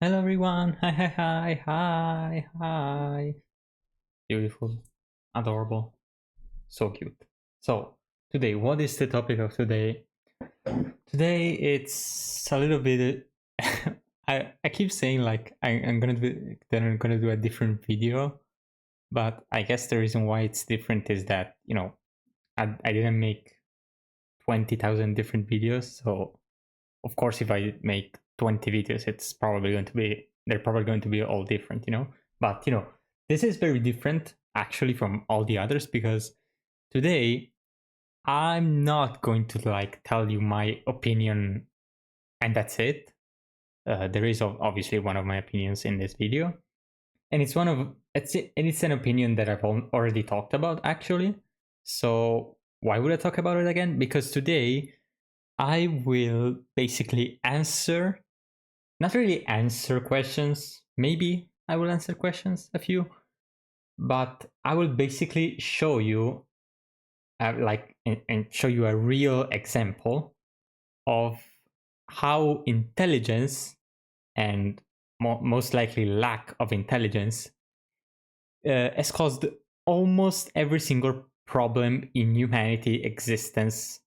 Hello everyone. Hi, hi, hi, hi, hi. Beautiful, adorable, so cute. So today, what is the topic of today? Today it's a little bit. I keep saying like I'm gonna do that I'm gonna do a different video, but I guess the reason why it's different is that I didn't make 20,000 different videos, so of course if I make 20 videos they're probably going to be all different. But this is very different actually from all the others because today I'm not going to like tell you my opinion and that's it. There is obviously one of my opinions in this video, and it's an opinion that I've already talked about actually. So why would I talk about it again? Because today I will basically not really answer questions. Maybe I will answer questions, a few, but I will basically show you, and show you a real example of how intelligence and most likely lack of intelligence has caused almost every single problem in humanity existence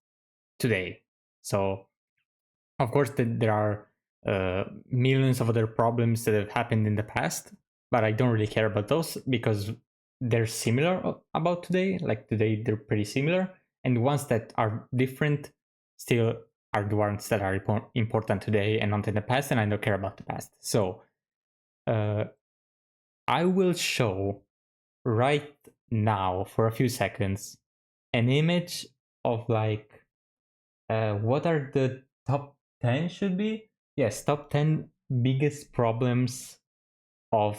today. So, of course, there are millions of other problems that have happened in the past, but I don't really care about those because they're similar about today. Like today, they're pretty similar, and the ones that are different still are the ones that are important today and not in the past. And I don't care about the past. So uh, I will show right now for a few seconds an image of like what are the top 10 should be? Yes, top 10 biggest problems of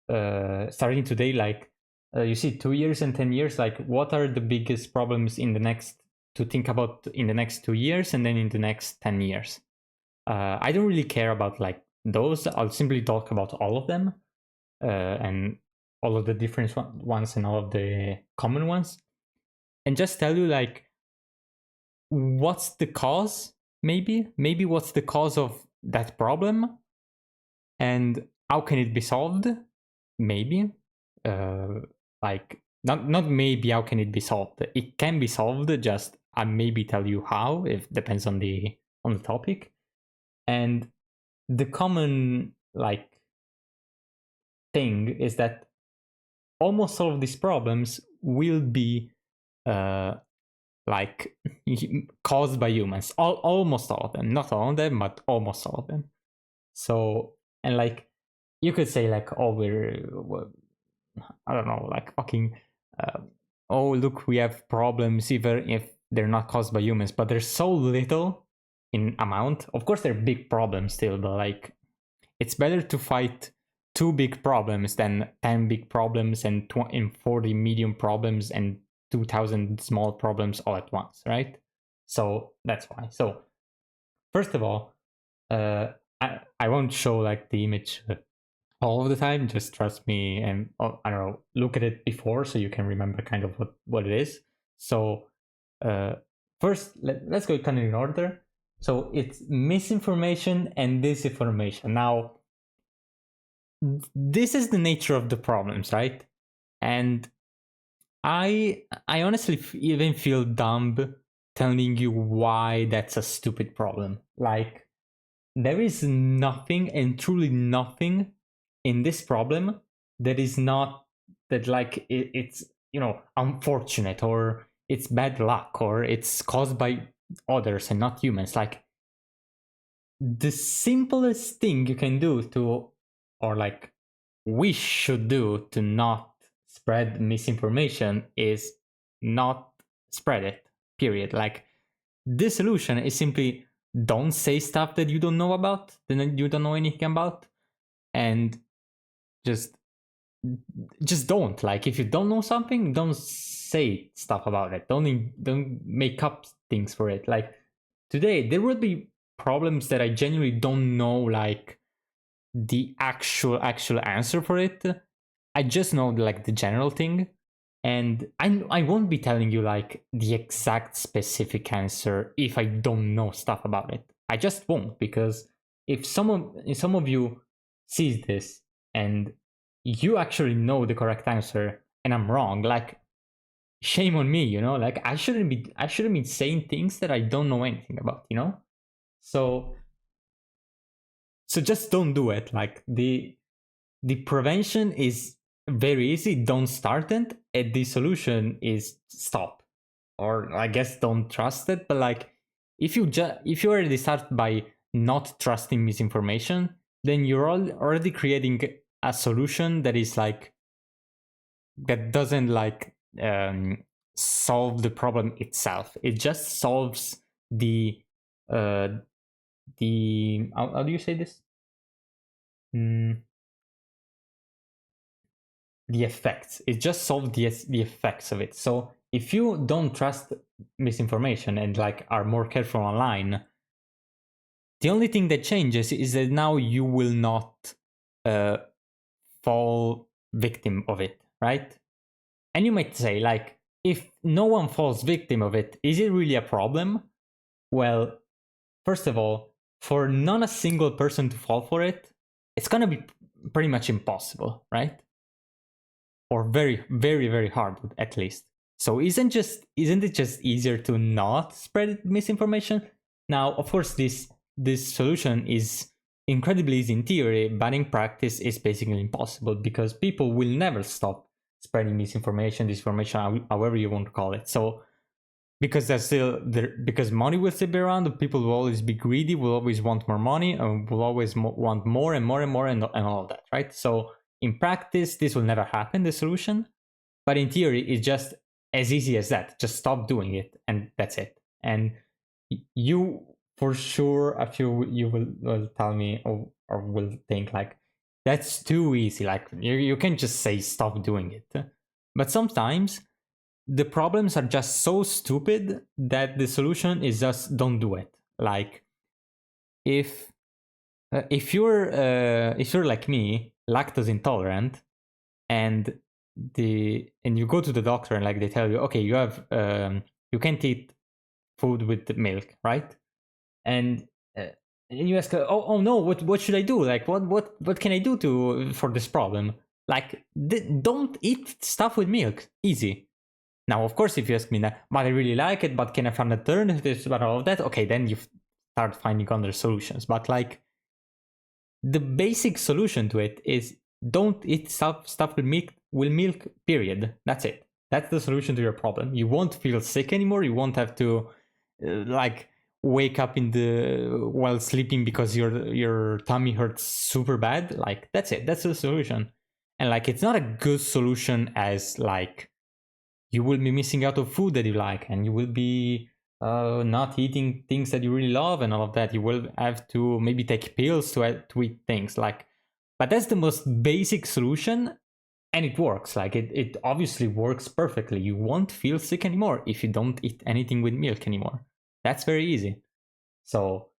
starting today. Like, you see, 2 years and 10 years, like, what are the biggest problems to think about in the next 2 years and then in the next 10 years? I don't really care about like those. I'll simply talk about all of them and all of the different ones and all of the common ones and just tell you like what's the cause, maybe what's the cause of that problem and how can it be solved, maybe uh, like not maybe how can it be solved, it can be solved, just I maybe tell you how, if depends on the topic. And the common like thing is that almost all of these problems will be uh, like caused by humans. Almost all of them, not all of them, but almost all of them. So, and like you could say like, oh, I don't know, like fucking, uh, oh look, we have problems even if they're not caused by humans, but there's so little in amount. Of course, they're big problems still, but like it's better to fight two big problems than 10 big problems and 40 medium problems and 2,000 small problems all at once, right? So that's why. So first of all, I won't show like the image all of the time. Just trust me and I don't know, look at it before so you can remember kind of what it is. So uh, first, let's go kind of in order. So it's misinformation and disinformation. Now, this is the nature of the problems, right? And I honestly even feel dumb telling you why that's a stupid problem. Like there is nothing and truly nothing in this problem that is not that like it's unfortunate or it's bad luck or it's caused by others and not humans. Like the simplest thing you can do to, or like we should do to not spread misinformation is not spread it, period. Like the solution is simply don't say stuff that you don't know about, that you don't know anything about, and just don't. Like if you don't know something, don't say stuff about it. Don't make up things for it. Like today there will be problems that I genuinely don't know like the actual answer for it. I just know like the general thing, and I won't be telling you like the exact specific answer if I don't know stuff about it. I just won't, because if some of you sees this and you actually know the correct answer and I'm wrong, like shame on me, like I shouldn't be saying things that I don't know anything about. So just don't do it. Like the prevention is very easy. Don't start it. And the solution is stop, or I guess don't trust it. But like, if you already start by not trusting misinformation, then you're already creating a solution that is like that doesn't like solve the problem itself. It just solves the uh how do you say this? Mm, the effects. It just solves the effects of it. So if you don't trust misinformation and like are more careful online, the only thing that changes is that now you will not uh, fall victim of it, right? And you might say, like, if no one falls victim of it, is it really a problem? Well, first of all, for not a single person to fall for it, it's gonna be pretty much impossible, right? Or very, very, very hard at least. So isn't it just easier to not spread misinformation? Now, of course, this solution is incredibly easy in theory, but in practice, it's basically impossible because people will never stop spreading misinformation, disinformation, however you want to call it. So because there's still there, because money will still be around, people will always be greedy, will always want more money, and will always want more and more and more and all of that, right? So in practice, this will never happen, the solution, but in theory, it's just as easy as that. Just stop doing it, and that's it. And you, for sure, a few you will tell me or will think like that's too easy. Like you can just say stop doing it, but sometimes the problems are just so stupid that the solution is just don't do it. Like if if you're like me, lactose intolerant, and you go to the doctor and like they tell you, okay, you have you can't eat food with milk, right? And and you ask, oh no, what should I do? Like what can I do to for this problem? Like don't eat stuff with milk. Easy. Now, of course, if you ask me that, but I really like it, but can I find alternatives about all of that? Okay, then you start finding other solutions. But like the basic solution to it is don't eat stuff with milk, period. That's it. That's the solution to your problem. You won't feel sick anymore. You won't have to like wake up in the while sleeping because your tummy hurts super bad. Like that's it. That's the solution. And like it's not a good solution as like you will be missing out of food that you like, and you will be not eating things that you really love and all of that. You will have to maybe take pills to eat things like, but that's the most basic solution, and it works. Like it obviously works perfectly. You won't feel sick anymore if you don't eat anything with milk anymore. That's very easy. So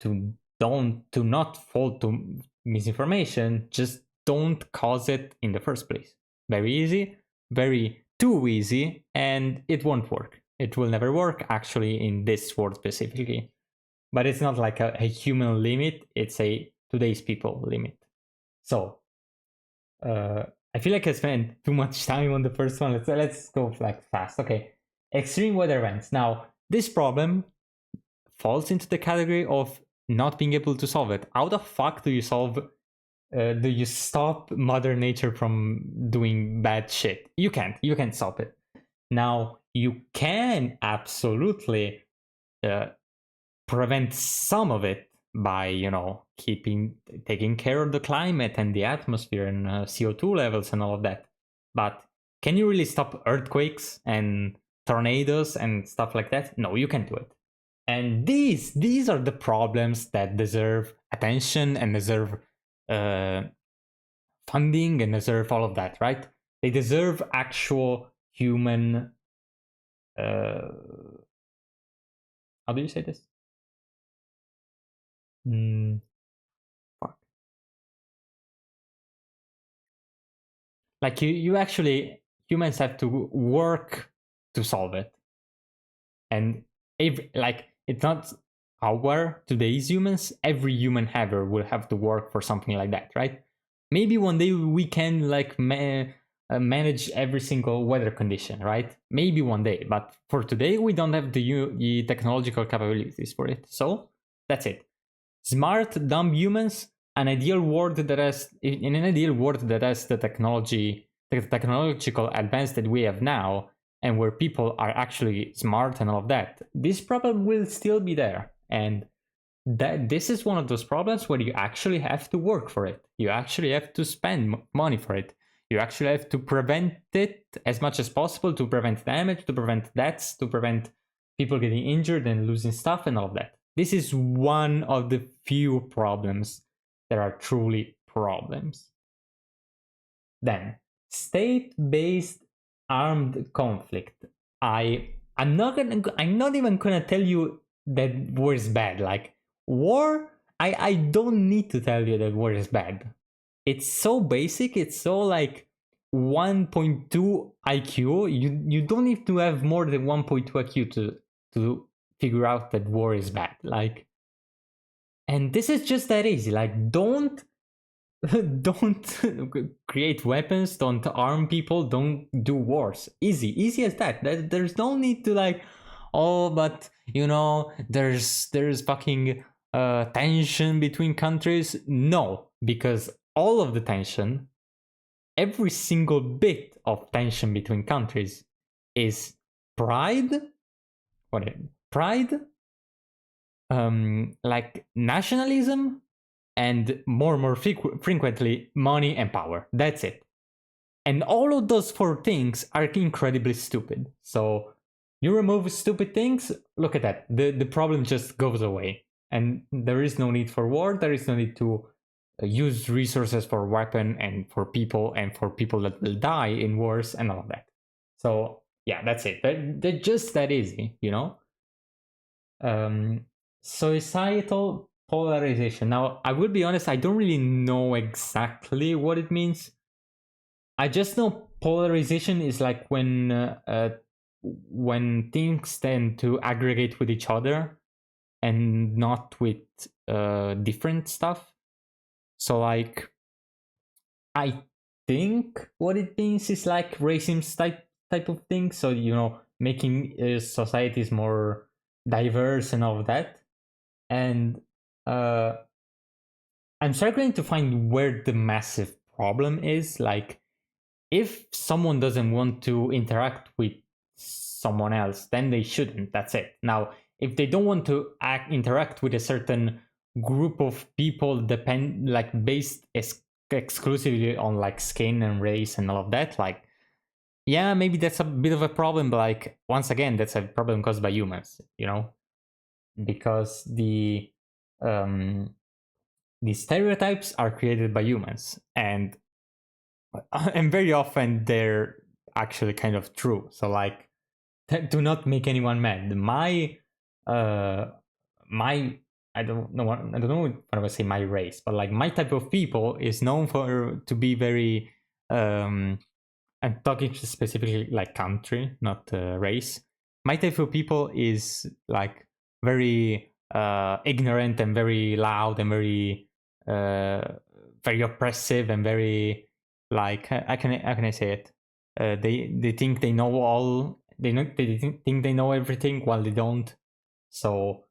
to not fall to misinformation, just don't cause it in the first place. Very easy, very too easy, and it won't work. It will never work actually in this world specifically. But it's not like a human limit, it's a today's people limit. So uh, I feel like I spent too much time on the first one. Let's go like fast. Okay. Extreme weather events. Now, this problem falls into the category of not being able to solve it. How the fuck do you solve? Do you stop Mother Nature from doing bad shit? You can't. You can't stop it. Now you can absolutely uh, prevent some of it by taking care of the climate and the atmosphere and CO2 levels and all of that. But can you really stop earthquakes and tornadoes and stuff like that? No, you can't do it. And these are the problems that deserve attention and deserve uh, funding and deserve all of that, right? They deserve actual human. Uh, how do you say this? Mm, fuck. Like you actually humans have to work to solve it, and if like it's not our today's humans, every human ever will have to work for something like that, right? Maybe one day we can like manage every single weather condition, right? Maybe one day, but for today we don't have the technological capabilities for it. So that's it. Smart, dumb humans. An ideal world that has, in an ideal world that has the technological advance that we have now, and where people are actually smart and all of that, this problem will still be there. And that this is one of those problems where you actually have to work for it. You actually have to spend money for it. You actually have to prevent it as much as possible, to prevent damage, to prevent deaths, to prevent people getting injured and losing stuff and all of that. This is one of the few problems that are truly problems. Then, state-based armed conflict. I'm not even gonna tell you that war is bad. Like war, I don't need to tell you that war is bad. It's so basic, it's so like 1.2 IQ. You don't need to have more than 1.2 IQ to figure out that war is bad. Like, and this is just that easy. Like, don't don't create weapons, don't arm people, don't do wars. Easy as that. There's no need to like, oh, but you know, there's fucking tension between countries. No, because all of the tension, every single bit of tension between countries is pride. What? Pride, like nationalism, and more frequently money and power. That's it. And all of those four things are incredibly stupid. So you remove stupid things, look at that. The problem just goes away. And there is no need for war. There is no need to use resources for weapon and for people that will die in wars and all of that. So yeah, that's it. They're just that easy, you know? Societal polarization. Now, I will be honest, I don't really know exactly what it means. I just know polarization is like when things tend to aggregate with each other and not with different stuff. So, like, I think what it means is like racism type of thing. So, you know, making societies more diverse and all of that. And I'm struggling to find where the massive problem is. Like, if someone doesn't want to interact with someone else, then they shouldn't. That's it. Now, if they don't want to interact with a certain group of people, based exclusively on like skin and race and all of that, like, yeah, maybe that's a bit of a problem. But like, once again, that's a problem caused by humans, you know, because um the stereotypes are created by humans, and very often they're actually kind of true. So like, do not make anyone mad. Uh my I don't know what I would say my race, but like my type of people is known for to be very I'm talking specifically like country, not race. My type of people is like very ignorant and very loud and uh, very oppressive and very like how can I say it? They think they know all. They think they know everything while they don't. So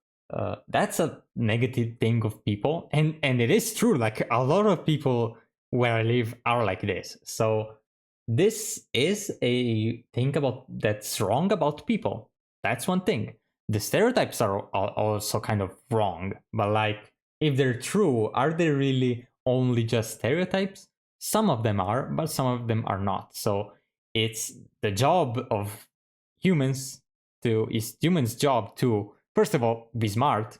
that's a negative thing of people, and it is true. Like a lot of people where I live are like this. So this is a thing about that's wrong about people. That's one thing. The stereotypes are also kind of wrong, but like if they're true, are they really only just stereotypes? Some of them are, but some of them are not. So it's the job of humans it's humans' job to first of all be smart,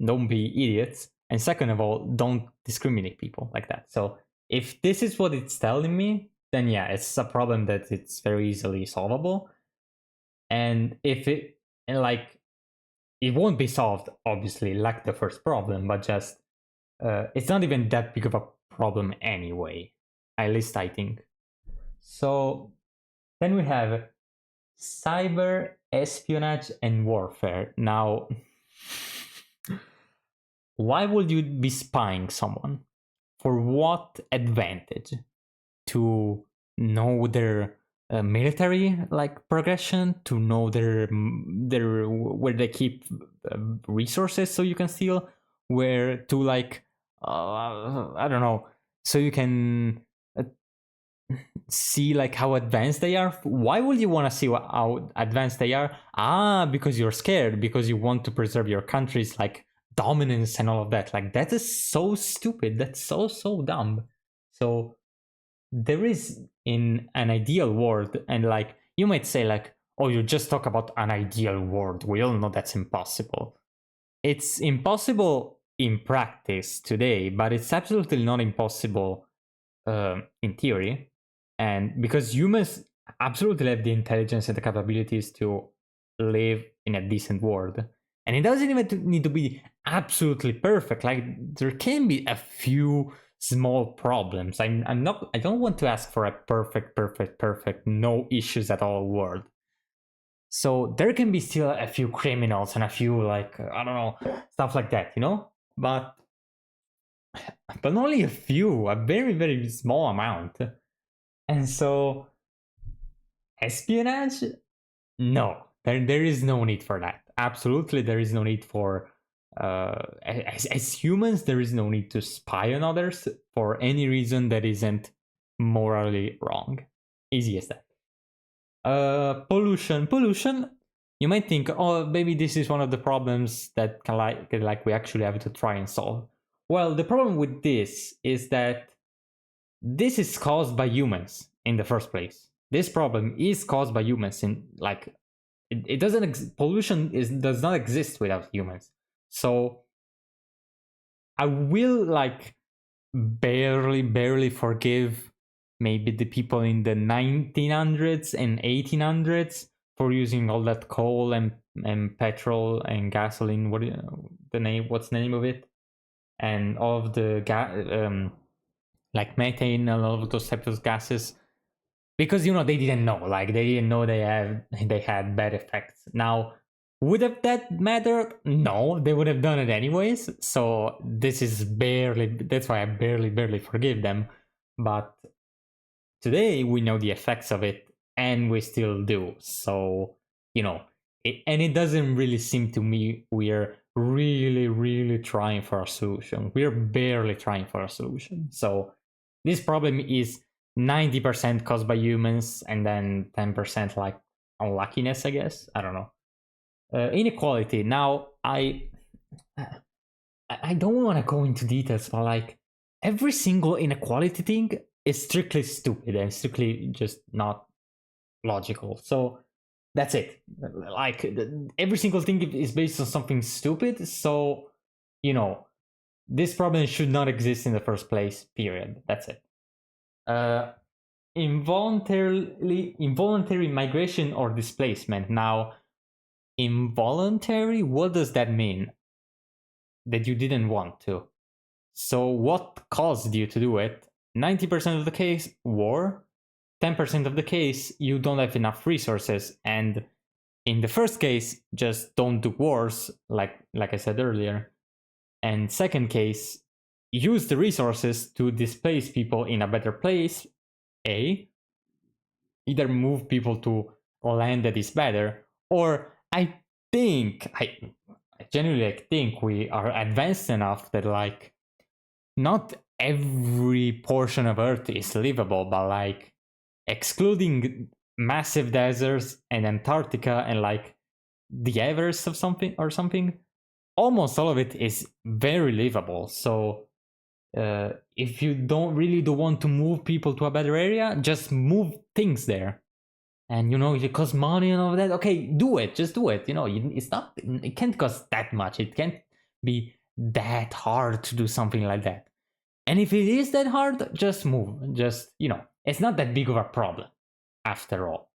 don't be idiots, and second of all, don't discriminate people like that. So if this is what it's telling me, then yeah, it's a problem that it's very easily solvable. And if it and like it won't be solved, obviously, like the first problem, but just it's not even that big of a problem anyway. At least I think. So then we have cyber espionage and warfare. Now, why would you be spying someone? For what advantage? To know their military like progression, to know their where they keep resources so you can steal, where to like I don't know, so you can uh, see like how advanced they are. Why would you want to see how advanced they are? Because you're scared, because you want to preserve your country's like dominance and all of that. Like that is so stupid. That's so dumb. So there is in an ideal world, and like you might say like, oh, you just talk about an ideal world, we all know that's impossible. It's impossible in practice today, but it's absolutely not impossible in theory. And because humans absolutely have the intelligence and the capabilities to live in a decent world, and it doesn't even need to be absolutely perfect. Like there can be a few small problems. I'm not. I don't want to ask for a perfect, no issues at all world. So there can be still a few criminals and a few like I don't know, stuff like that, you know. But only a few, a very small amount. And so espionage, no, there is no need for that. Absolutely, there is no need for. As humans, there is no need to spy on others for any reason that isn't morally wrong. Easy as that. Pollution. You might think, oh, maybe this is one of the problems that like we actually have to try and solve. Well, the problem with this is that this is caused by humans in the first place. This problem is caused by humans. In like, it doesn't pollution does not exist without humans. So I will like barely forgive maybe the people in the 1900s and 1800s for using all that coal and petrol and gasoline. What's the name of it? And all of the like methane and all of those types of gases, because they didn't know, like they didn't know they had bad effects. Now, would have that mattered? No, they would have done it anyways. So this is that's why I barely forgive them. But today we know the effects of it, and we still do. So and it doesn't really seem to me we're really trying for a solution. We're barely trying for a solution. So this problem is 90% caused by humans, and then 10% like unluckiness, I guess. I don't know. Inequality. Now, I don't want to go into details, but like every single inequality thing is strictly stupid and strictly just not logical. So that's it. Like every single thing is based on something stupid. So this problem should not exist in the first place. Period. That's it. Uh, involuntary migration or displacement. Now, involuntary. What does that mean? That you didn't want to. So what caused you to do it? 90% of the case, war. 10% of the case, you don't have enough resources. And in the first case, just don't do wars, like I said earlier. And second case, use the resources to displace people in a better place. Either move people to land that is better, or I genuinely think we are advanced enough that like not every portion of Earth is livable, but like excluding massive deserts and Antarctica and like the Everest of something, almost all of it is very livable. So if you don't want to move people to a better area, just move things there. And it costs money and all of that. Okay, do it. Just do it. It can't cost that much. It can't be that hard to do something like that. And if it is that hard, just move. Just, it's not that big of a problem after all,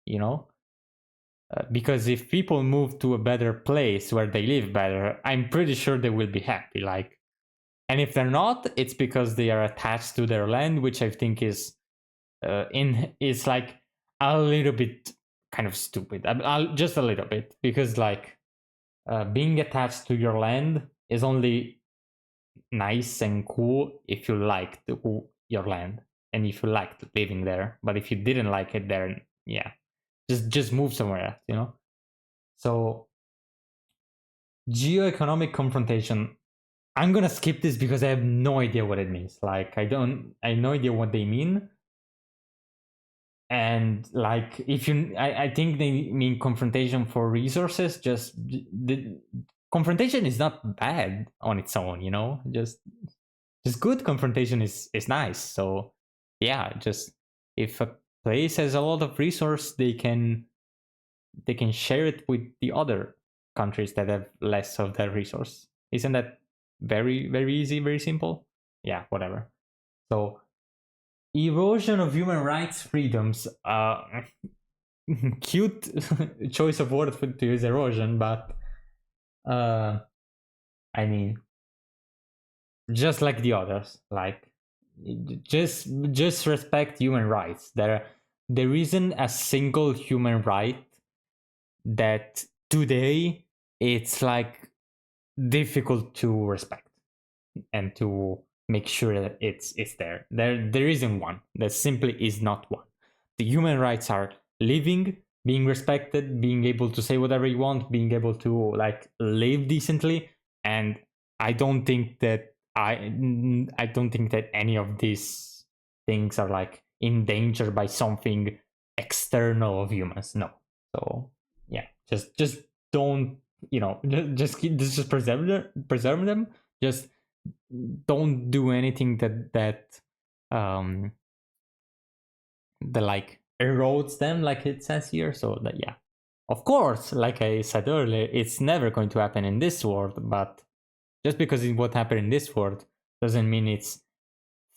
because if people move to a better place where they live better, I'm pretty sure they will be happy. Like, and if they're not, it's because they are attached to their land, which I think is like a little bit kind of stupid. Just a little bit, because like being attached to your land is only nice and cool if you liked your land and if you liked living there. But if you didn't like it there, yeah, just move somewhere else, you know. So geoeconomic confrontation. I'm gonna skip this because I have no idea what it means. Like I have no idea what they mean. And like if you I think they mean confrontation for resources. Just the confrontation is not bad on its own, you know. Just good confrontation is nice. So yeah, just if a place has a lot of resource, they can share it with the other countries that have less of that resource. Isn't that very easy, very simple? Yeah, whatever. So erosion of human rights freedoms. Cute choice of word to use erosion, but uh, I mean, just like the others, like just respect human rights. There isn't a single human right that today it's like difficult to respect and to make sure that it's there. There isn't one. There simply is not one. The human rights are living, being respected, being able to say whatever you want, being able to like live decently. And I don't think that I don't think that any of these things are like endangered by something external of humans. No. So yeah, just don't, you know, just preserve them. Just don't do anything um that like erodes them, like it says here. So that, yeah, of course, like I said earlier, it's never going to happen in this world, but just because it what happened in this world doesn't mean it's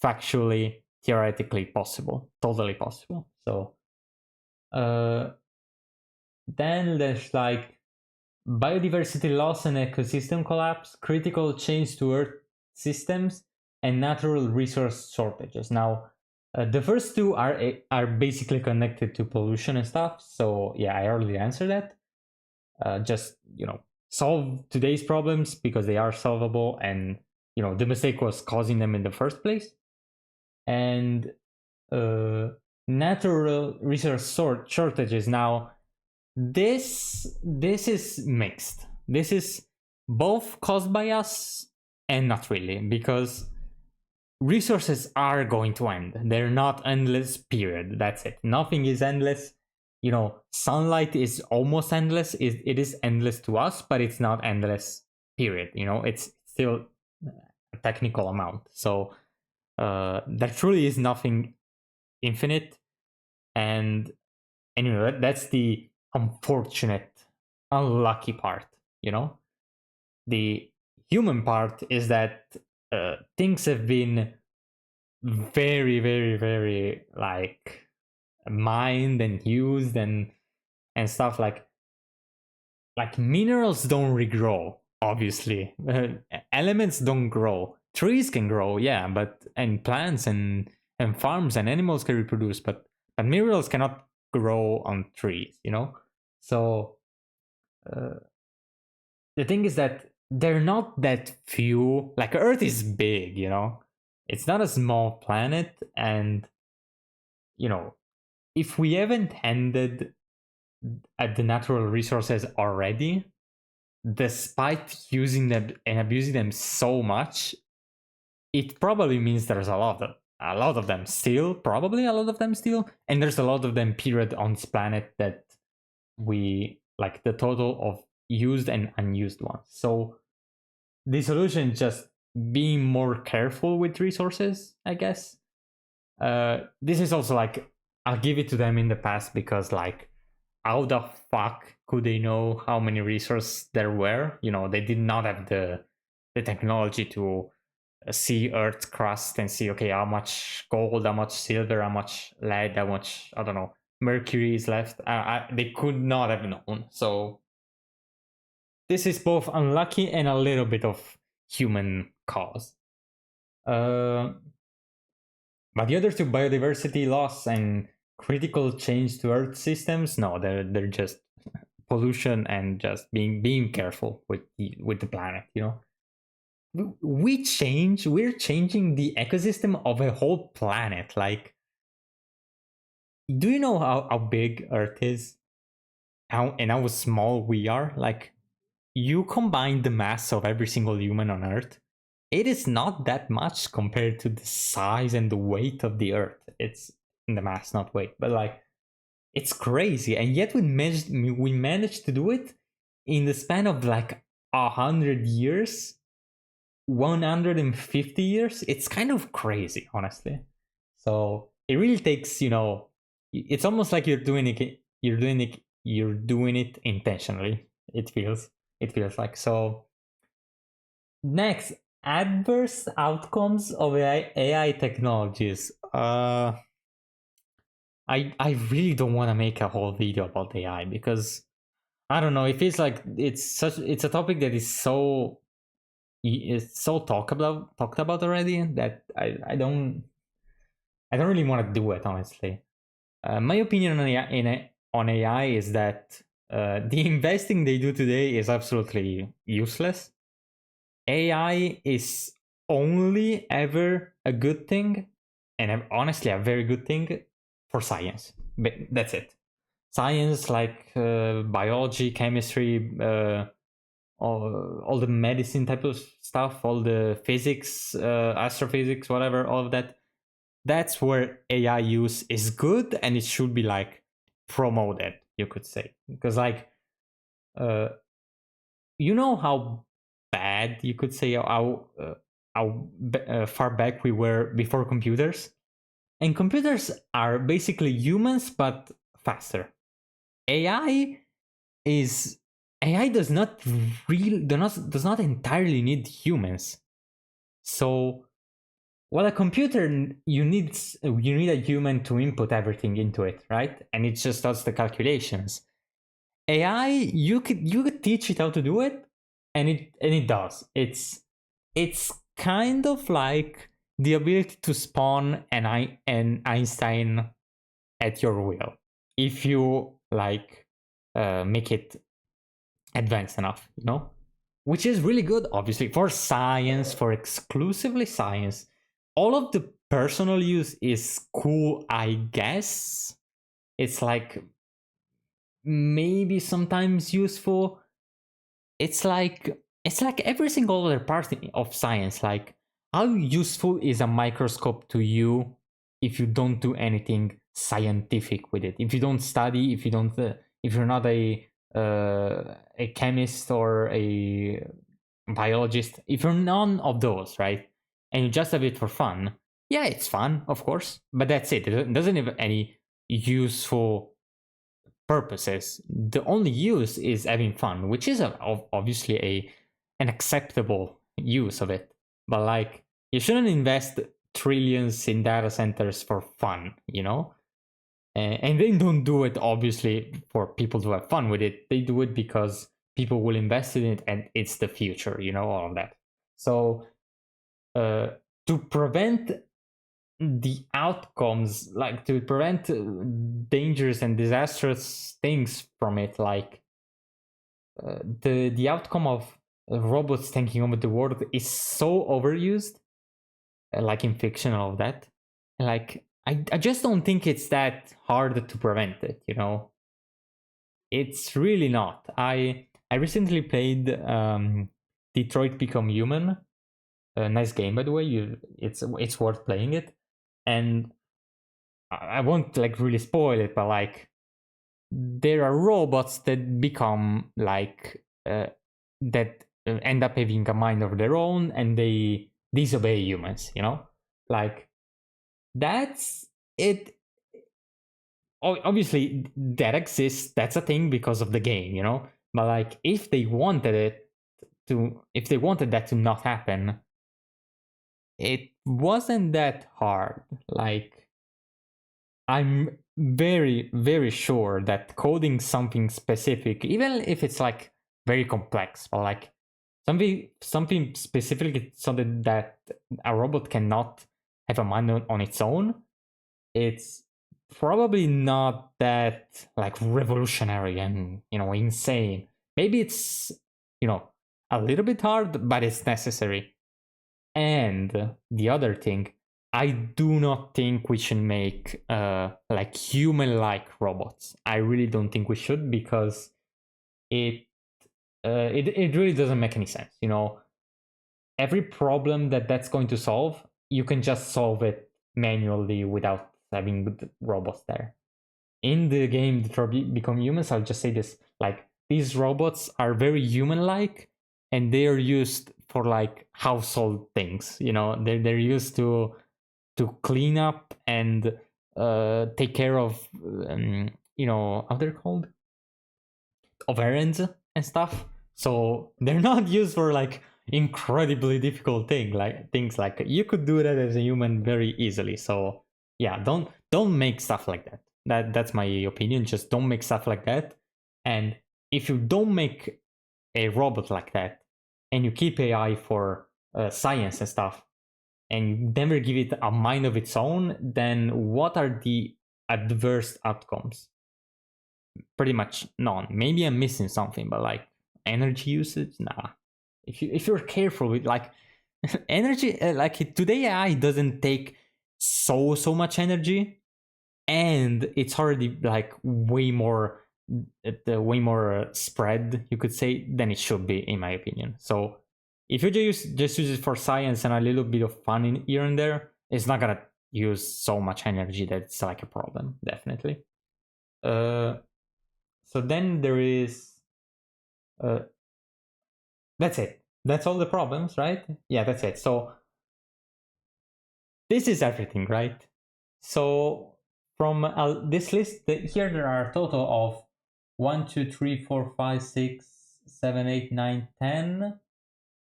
factually theoretically possible, totally possible. So uh then there's like biodiversity loss and ecosystem collapse, critical change to Earth systems, and natural resource shortages. Now, the first two are basically connected to pollution and stuff. So yeah, I already answered that. Just, you know, solve today's problems because they are solvable, and you know the mistake was causing them in the first place. And uh, natural resource shortages. Now, this is mixed. This is both caused by us and not really, because resources are going to end. They're not endless, period. That's it. Nothing is endless. You know, sunlight is almost endless. It is endless to us, but it's not endless, period. You know, it's still a technical amount. So there truly is nothing infinite. And anyway, that's the unfortunate, unlucky part, you know? The human part is that things have been very like mined and used and stuff. Like minerals don't regrow, obviously. Elements don't grow. Trees can grow, yeah, but and plants and farms and animals can reproduce, but minerals cannot grow on trees, you know. So uh, the thing is that they're not that few. Like Earth is big, you know. It's not a small planet, and you know, if we haven't ended at the natural resources already, despite using them and abusing them so much, it probably means there's a lot of them still, probably a lot of them still, and there's a lot of them period on this planet that we like the total of used and unused ones. So the solution is just being more careful with resources, I guess. This is also like I'll give it to them in the past because like how the fuck could they know how many resources there were? You know, they did not have the technology to see Earth's crust and see, okay, how much gold, how much silver, how much lead, how much, I don't know, mercury is left. They could not have known. So this is both unlucky and a little bit of human cause. But the other two, biodiversity loss and critical change to Earth systems, no, they're just pollution and just being careful with the planet, you know. we're changing the ecosystem of a whole planet. Like, do you know how big Earth is? How small we are? Like, you combine the mass of every single human on Earth, it is not that much compared to the size and the weight of the Earth. It's in the mass, not weight, but like, it's crazy. And yet we managed to do it in the span of like 100 years, 150 years. It's kind of crazy, honestly. So it really takes, it's almost like you're doing it intentionally. It feels like. So next, adverse outcomes of AI technologies. I really don't want to make a whole video about AI because I don't know. It feels like it's a topic that is so talked about already that I don't really want to do it, honestly. My opinion on AI is that the investing they do today is absolutely useless. AI is only ever a good thing, and honestly, a very good thing for science. But that's it. Science like biology, chemistry, all the medicine type of stuff, all the physics, astrophysics, whatever, all of that. That's where AI use is good, and it should be like promoted, you could say, because like uh, you know how bad you could say how far back we were before computers, and computers are basically humans but faster. AI is AI does not entirely need humans. So well, a computer you need a human to input everything into it, right? And it just does the calculations. AI, you could teach it how to do it, and it does. It's kind of like the ability to spawn an Einstein at your will if you like make it advanced enough, which is really good, obviously, for science, for exclusively science. All of the personal use is cool, I guess. It's like maybe sometimes useful. It's like every single other part of science. Like, how useful is a microscope to you if you don't do anything scientific with it? If you don't study, if you're not a chemist or a biologist, if you're none of those, right? And you just have it for fun, yeah, it's fun, of course, but that's it. It doesn't have any useful purposes. The only use is having fun, which is obviously an acceptable use of it. But like, you shouldn't invest trillions in data centers for fun, and they don't do it obviously for people to have fun with it. They do it because people will invest in it, and it's the future, all of that. So uh, to prevent the outcomes, like to prevent dangerous and disastrous things from it, like the outcome of robots taking over the world is so overused, like in fiction and all of that. Like, I just don't think it's that hard to prevent it. It's really not. I recently played Detroit Become Human. A nice game, by the way. It's worth playing it, and I won't like really spoil it, but like, there are robots that become like that end up having a mind of their own, and they disobey humans. Like, that's it. Obviously, that exists. That's a thing because of the game. But like, if they wanted that to not happen, it wasn't that hard. Like, I'm very, very sure that coding something specific, even if it's like very complex, but like something specific, something that a robot cannot have a mind on its own, it's probably not that like revolutionary and insane. Maybe it's a little bit hard, but it's necessary. And the other thing, I do not think we should make like human-like robots. I really don't think we should, because it really doesn't make any sense. You know, every problem that's going to solve, you can just solve it manually without having the robots there. In the game Detroit Become Humans, I'll just say this: like, these robots are very human-like, and they are used for like household things. You know, they're used to clean up and take care of you know, how they're called, of errands and stuff. So they're not used for like incredibly difficult things like you could do that as a human very easily. So yeah, don't make stuff like that. That's my opinion. Just don't make stuff like that. And if you don't make a robot like that, and you keep AI for science and stuff, and you never give it a mind of its own, then what are the adverse outcomes? Pretty much none. Maybe I'm missing something, but like energy usage, nah. If you're careful with like energy, like today AI doesn't take so much energy, and it's already like way more spread, you could say, than it should be, in my opinion. So if you just use it for science and a little bit of fun in here and there, it's not gonna use so much energy that it's like a problem, definitely. Uh, so then there is uh, that's it. That's all the problems, right? Yeah, that's it. So this is everything, right? So from this list, here there are a total of 1, 2, 3, 4, 5, 6, 7, 8, 9, 10,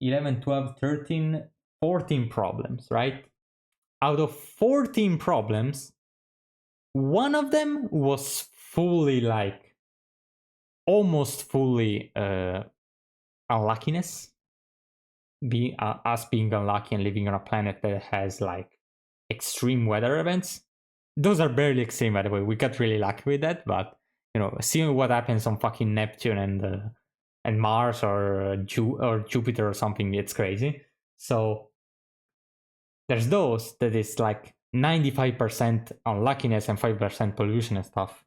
11, 12, 13, 14 problems, right? Out of 14 problems, one of them was fully like almost fully unluckiness, us being unlucky and living on a planet that has like extreme weather events. Those are barely extreme, by the way. We got really lucky with that, but you know, seeing what happens on fucking Neptune and Mars or Jupiter or something, it's crazy. So there's those that is like 95% unluckiness and 5% pollution and stuff.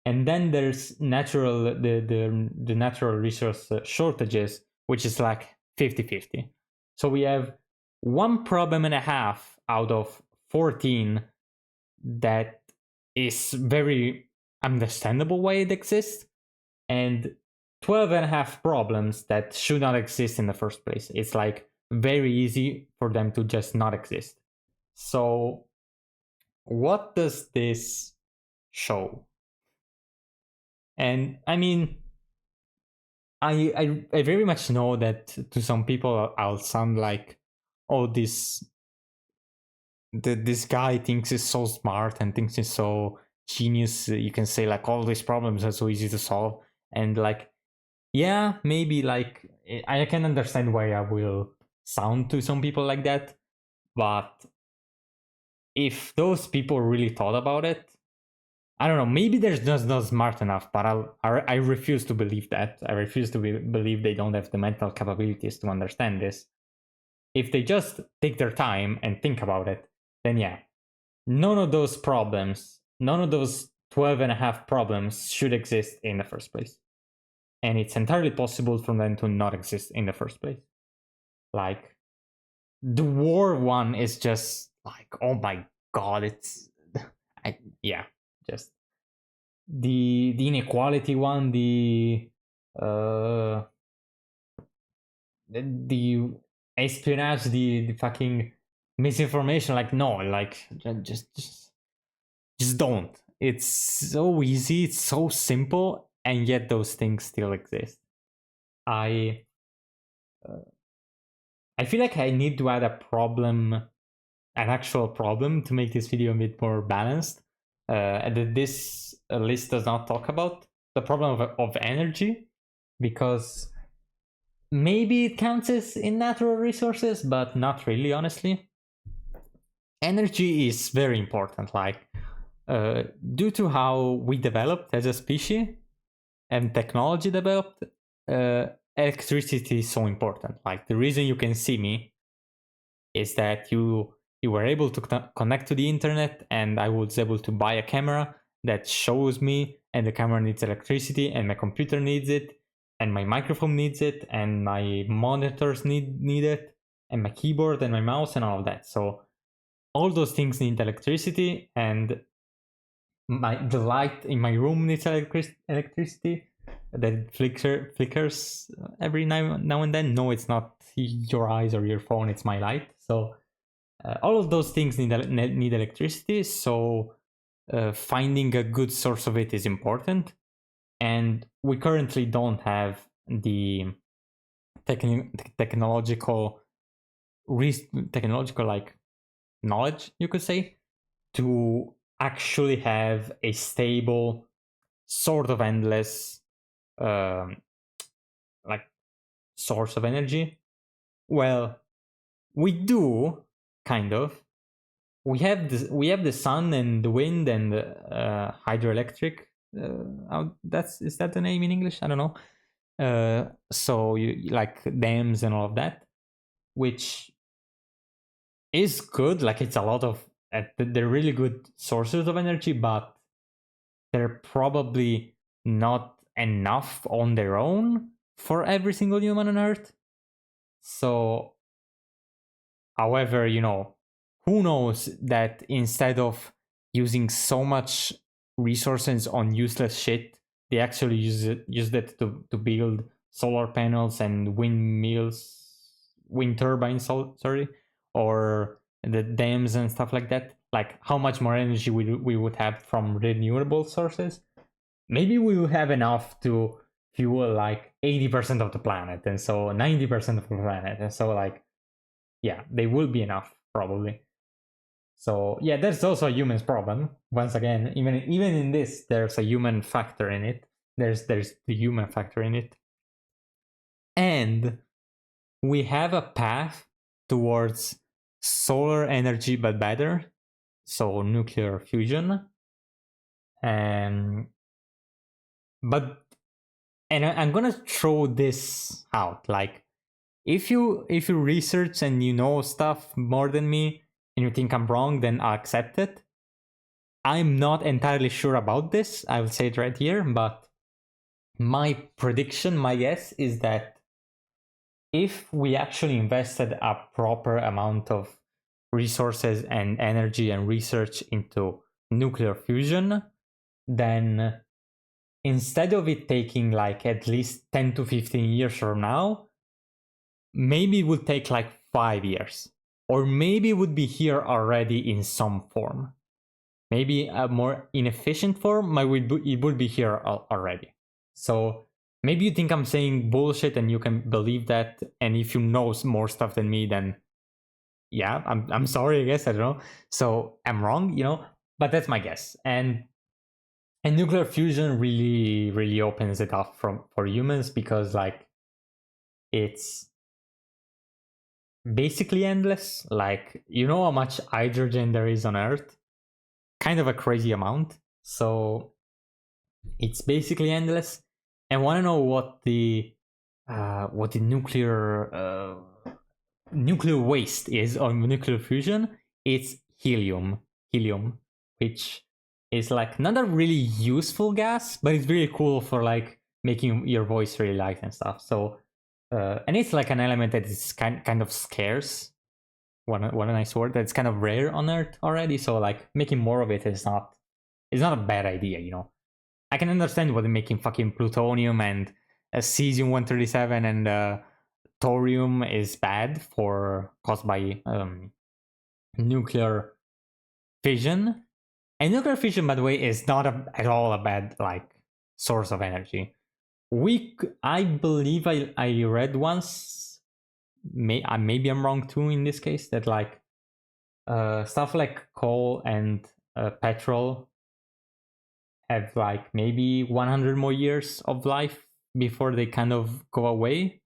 And then there's the natural resource shortages, which is like 50-50. So we have one problem and a half out of 14 that is very understandable why it exists, and 12 and a half problems that should not exist in the first place. It's like very easy for them to just not exist. So what does this show? And I mean, I very much know that to some people I'll sound like, oh, this guy thinks he's so smart and thinks he's so genius. You can say like all these problems are so easy to solve, and like, yeah, maybe like I can understand why I will sound to some people like that, but if those people really thought about it, I don't know. Maybe they're just not smart enough, but I refuse to believe that. I refuse to believe they don't have the mental capabilities to understand this. If they just take their time and think about it, then yeah, none of those problems, none of those 12 and a half problems should exist in the first place. And it's entirely possible for them to not exist in the first place. Like, the war one is just like, oh my god, it's. Yeah, just the inequality one, uh the espionage, the fucking misinformation, like, no, like, just don't. It's so easy, it's so simple, and yet those things still exist. I I feel like I need to add a problem, an actual problem, to make this video a bit more balanced. And that this list does not talk about the problem of energy, because maybe it counts as in natural resources, but not really, honestly. Energy is very important, like, due to how we developed as a species and technology developed, electricity is so important. Like, the reason you can see me is that you were able to connect to the internet, and I was able to buy a camera that shows me, and the camera needs electricity, and my computer needs it, and my microphone needs it, and my monitors need it, and my keyboard and my mouse and all of that. So all those things need electricity, and the light in my room needs electricity that flickers every now and then. No, it's not your eyes or your phone, it's my light. So all of those things need electricity. So finding a good source of it is important, and we currently don't have the technological like knowledge, you could say, to actually have a stable, sort of endless um, like source of energy. Well, we do, kind of. We have the sun and the wind and hydroelectric. Is that the name in English? I don't know. So you like dams and all of that, which is good. Like, it's a lot of they're really good sources of energy, but they're probably not enough on their own for every single human on Earth. So, however, who knows that instead of using so much resources on useless shit, they actually use it to build solar panels and wind turbines, sorry, or the dams and stuff like that. Like, how much more energy we would have from renewable sources. Maybe we will have enough to fuel like 80% of the planet, and so 90% of the planet, and so, like, yeah, they will be enough probably. So yeah, that's also a human's problem. Once again, even in this, there's a human factor in it. There's the human factor in it, and we have a path towards solar energy, but better. So nuclear fusion, and I'm gonna throw this out. Like, if you research and you know stuff more than me, and you think I'm wrong, then I'll accept it. I'm not entirely sure about this. I will say it right here, but my prediction, my guess, is that if we actually invested a proper amount of resources and energy and research into nuclear fusion, then instead of it taking like at least 10 to 15 years from now, maybe it would take like 5 years. Or maybe it would be here already in some form. Maybe a more inefficient form, it would be here already. So maybe you think I'm saying bullshit and you can believe that, and if you know more stuff than me, then yeah, I'm sorry, I guess, I don't know. So I'm wrong, but that's my guess. And nuclear fusion really opens it up for humans, because like it's basically endless. Like, how much hydrogen there is on Earth? Kind of a crazy amount. So it's basically endless. And want to know what the nuclear waste is on nuclear fusion? It's helium, which is like not a really useful gas, but it's really cool for like making your voice really light and stuff. So and it's like an element that is kind of scarce. What a nice word. That's kind of rare on Earth already. So like making more of it is not a bad idea. I can understand why they're making fucking plutonium and cesium-137 and thorium is bad for caused by nuclear fission. And nuclear fission, by the way, is not at all a bad like source of energy. I believe I read once, maybe I'm wrong too in this case, that like stuff like coal and petrol have like maybe 100 more years of life before they kind of go away,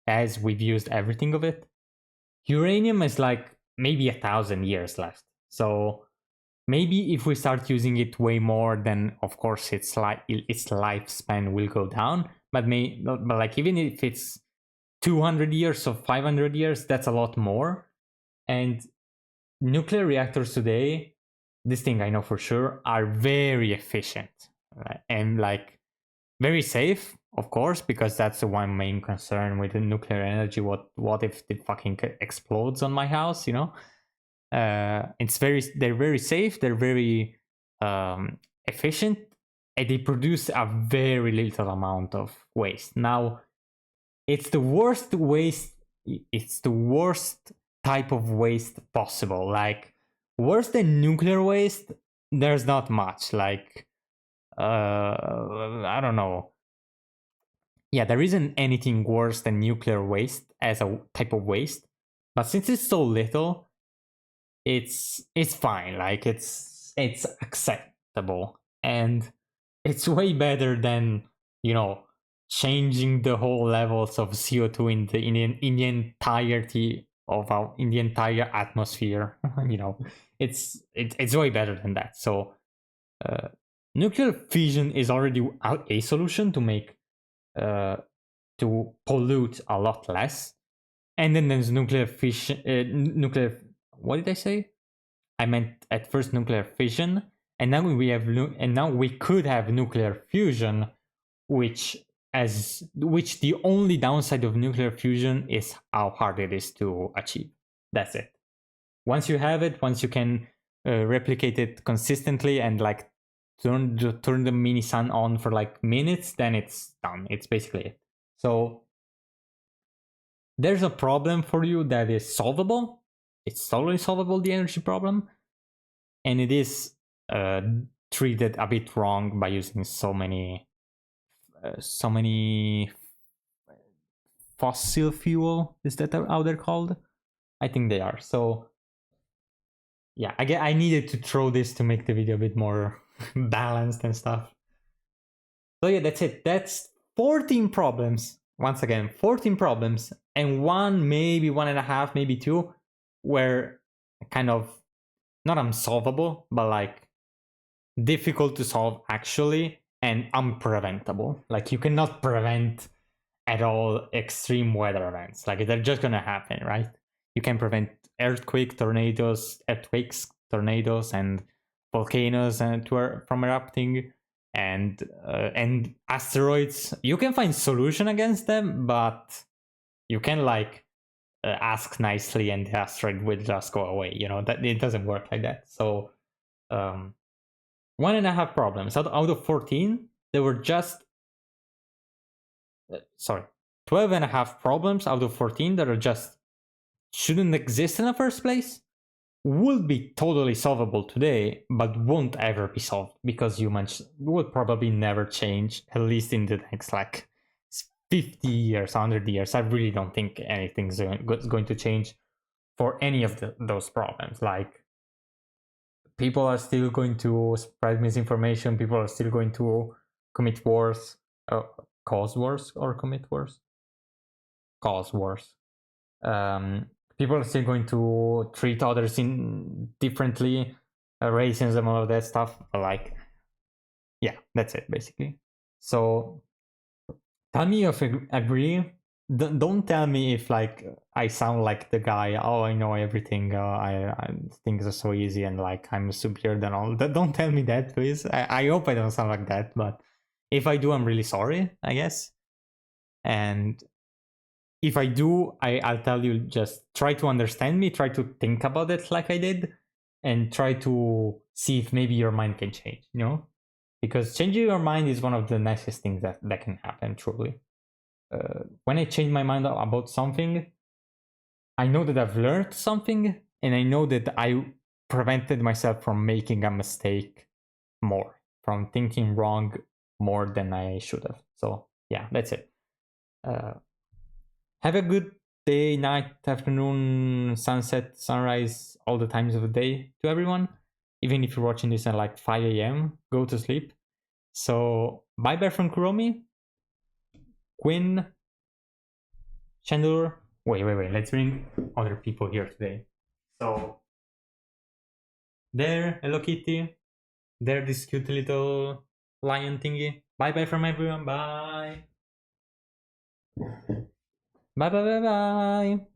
as we've used everything of it. Uranium is like maybe 1,000 years left. So maybe if we start using it way more, then of course its lifespan will go down. But like even if it's 200 years or 500 years, that's a lot more. And nuclear reactors today, this thing I know for sure, are very efficient, right? And like very safe, of course, because that's the one main concern with the nuclear energy. What if it fucking explodes on my house? You know, they're very safe. They're very efficient, and they produce a very little amount of waste. Now, it's the worst waste. It's the worst type of waste possible. Like worse than nuclear waste, there's not much. Like I don't know. Yeah, there isn't anything worse than nuclear waste as a type of waste. But since it's so little, it's fine. Like it's acceptable, and it's way better than, you know, changing the whole levels of CO2 in the entirety of our in the entire atmosphere. You know, it's way better than that. So uh, nuclear fission is already a solution to make uh, to pollute a lot less. And then there's nuclear fission, nuclear. What did I say? I meant at first nuclear fission, and now we could have nuclear fusion, which the only downside of nuclear fusion is how hard it is to achieve. That's it. Once you have it, once you can replicate it consistently and like turn the mini sun on for like minutes, then it's done. It's basically it. So there's a problem for you that is solvable. It's totally solvable, the energy problem, and it is treated a bit wrong by using so many fossil fuel. Is that how they're called? I think they are. So yeah, I needed to throw this to make the video a bit more balanced and stuff. So yeah, that's it. That's 14 problems. Once again, 14 problems, and one, maybe one and a half, maybe two, were kind of not unsolvable, but like difficult to solve actually, and unpreventable. Like you cannot prevent at all extreme weather events. Like they're just gonna happen, right? You can prevent earthquakes, tornadoes, and volcanoes and from erupting, and asteroids. You can find solution against them, but you can like ask nicely, and the asteroid will just go away. You know that it doesn't work like that. So one and a half problems out of 14. There were just 12 and a half problems out of 14 that are just shouldn't exist in the first place, will be totally solvable today, but won't ever be solved because humans will probably never change, at least in the next like 50 years, 100 years. I really don't think anything's going to change for any of those problems. Like people are still going to spread misinformation, people are still going to commit wars, cause wars or commit wars? Cause wars. People are still going to treat others differently, racism, all of that stuff. Like, yeah, that's it basically. So tell me if you agree. Don't tell me if like I sound like the guy. Oh, I know everything. I things are so easy and like I'm superior than all. Don't tell me that, please. I hope I don't sound like that. But if I do, I'm really sorry, I guess. And if I do, I'll tell you, just try to understand me, try to think about it like I did, and try to see if maybe your mind can change, you know? Because changing your mind is one of the nicest things that can happen, truly. When I change my mind about something, I know that I've learned something, and I know that I prevented myself from making a mistake more, from thinking wrong more than I should have. So yeah, that's it. Have a good day, night, afternoon, sunset, sunrise, all the times of the day to everyone. Even if you're watching this at like 5 a.m., go to sleep. So bye bye from Kuromi, Quinn, Chandler. Wait. Let's bring other people here today. So there, Hello Kitty. There, this cute little lion thingy. Bye bye from everyone. Bye. Bye.